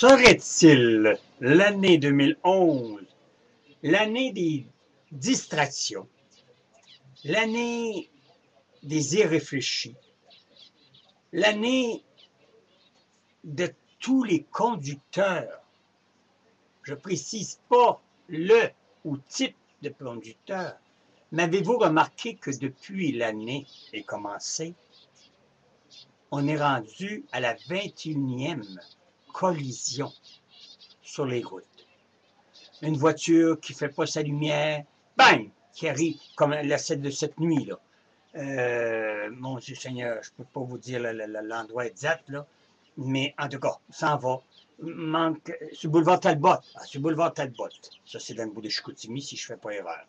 Serait-il l'année 2011, l'année des distractions, l'année des irréfléchis, l'année de tous les conducteurs? Je ne précise pas le ou type de conducteur, mais avez-vous remarqué que depuis l'année est commencée, on est rendu à la 21e collision sur les routes? Une voiture qui ne fait pas sa lumière, bang, qui arrive, comme celle de cette nuit, là. Mon Dieu Seigneur, je ne peux pas vous dire l'endroit exact, là, mais en tout cas, s'en va. Manque, sur le boulevard Talbot. Sur le boulevard Talbot. Ça, c'est dans le bout de Chicoutimi, si je ne fais pas erreur.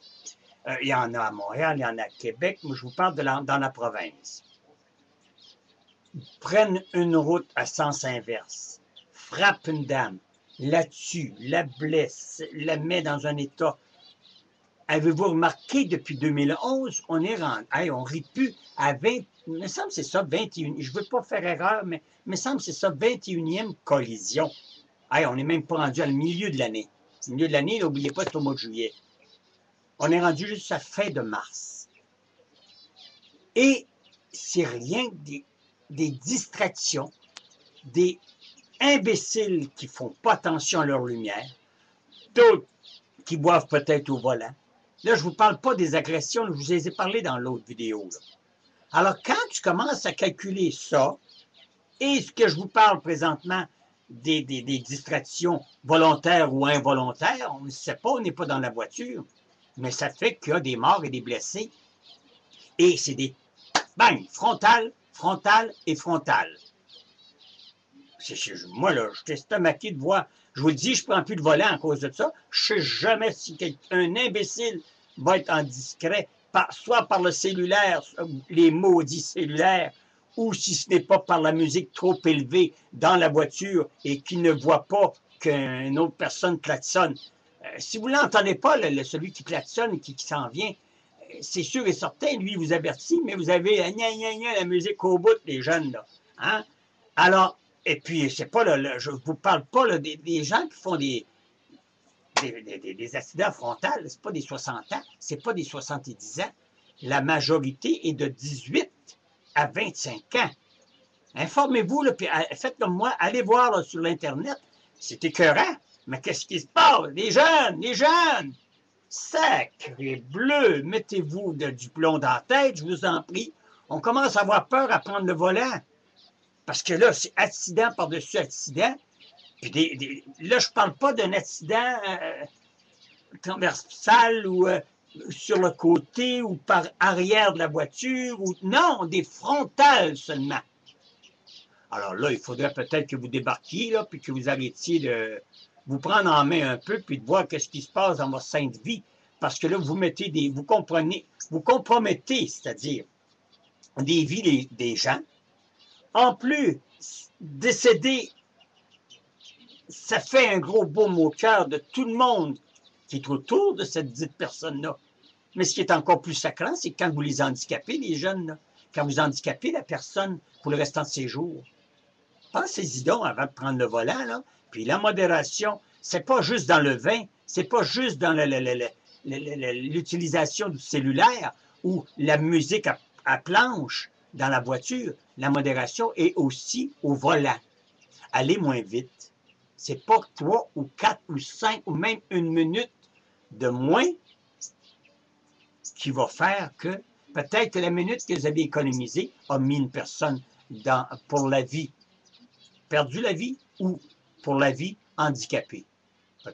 Il y en a à Montréal, il y en a à Québec. Moi, je vous parle dans la province. Prennent une route à sens inverse, frappent une dame, la tue, la blesse, la met dans un état. Avez-vous remarqué, depuis 2011, on est rendu, hey, on ne rit plus à 20, il me semble que c'est ça, 21, je ne veux pas faire erreur, mais il me semble que c'est ça, 21e collision. Hey, on n'est même pas rendu à le milieu de l'année. Le milieu de l'année, n'oubliez pas, c'est au mois de juillet. On est rendu juste à fin de mars. Et c'est rien que des distractions, des imbéciles qui ne font pas attention à leur lumière, d'autres qui boivent peut-être au volant. Là, je ne vous parle pas des agressions, je vous ai parlé dans l'autre vidéo. Là. Alors, quand tu commences à calculer ça, et ce que je vous parle présentement des distractions volontaires ou involontaires, on ne sait pas, on n'est pas dans la voiture, mais ça fait qu'il y a des morts et des blessés. Et c'est des bang, frontal, frontal et frontal. Moi, là, je suis estomaqué de voir. Je vous le dis, je ne prends plus de volant à cause de ça. Je ne sais jamais si un imbécile va être indiscret, soit par le cellulaire, les maudits cellulaires, ou si ce n'est pas par la musique trop élevée dans la voiture et qui ne voit pas qu'une autre personne klaxonne. Si vous ne l'entendez pas, celui qui klaxonne, qui s'en vient, c'est sûr et certain, lui, il vous avertit, mais vous avez la musique au bout, les jeunes, là. Hein? Alors, et puis, c'est pas, je ne vous parle pas là, des gens qui font des accidents frontaux, c'est pas des 60 ans, c'est pas des 70 ans. La majorité est de 18 à 25 ans. Informez-vous, puis faites comme moi, allez voir là, sur l'Internet. C'est écœurant. Mais qu'est-ce qui se passe? Les jeunes! Sacré bleu! Mettez-vous du plomb dans la tête, je vous en prie. On commence à avoir peur à prendre le volant. Parce que là, c'est accident par-dessus accident. Puis là, je ne parle pas d'un accident transversal ou sur le côté ou par arrière de la voiture. Non, des frontales seulement. Alors là, il faudrait peut-être que vous débarquiez, là, puis que vous arrêtiez de vous prendre en main un peu, puis de voir ce qui se passe dans votre sainte vie. Parce que là, vous compromettez, c'est-à-dire des vies des gens. En plus, décéder, ça fait un gros baume au cœur de tout le monde qui est autour de cette dite personne-là. Mais ce qui est encore plus sacrant, c'est quand vous les handicapez, les jeunes, là, quand vous handicapez la personne pour le restant de ses jours. Pensez-y donc avant de prendre le volant, là. Puis la modération, c'est pas juste dans le vin, c'est pas juste dans l'utilisation du cellulaire ou la musique à planche dans la voiture. La modération est aussi au volant. Allez moins vite. C'est pas 3 ou 4 ou 5 ou même 1 minute de moins qui va faire que peut-être que la minute que vous avez économisée a mis une personne pour la vie, perdu la vie ou pour la vie handicapée.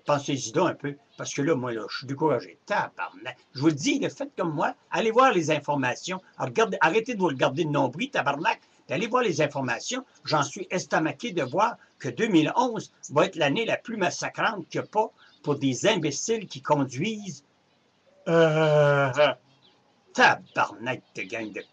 Pensez-y donc un peu, parce que là, moi, là, je suis découragé. Tabarnak. Je vous le dis, faites comme moi, allez voir les informations. Arrêtez de vous regarder le nombril, tabarnak, puis allez voir les informations. J'en suis estomaqué de voir que 2011 va être l'année la plus massacrante qu'il n'y a pas pour des imbéciles qui conduisent. Tabarnak de gang de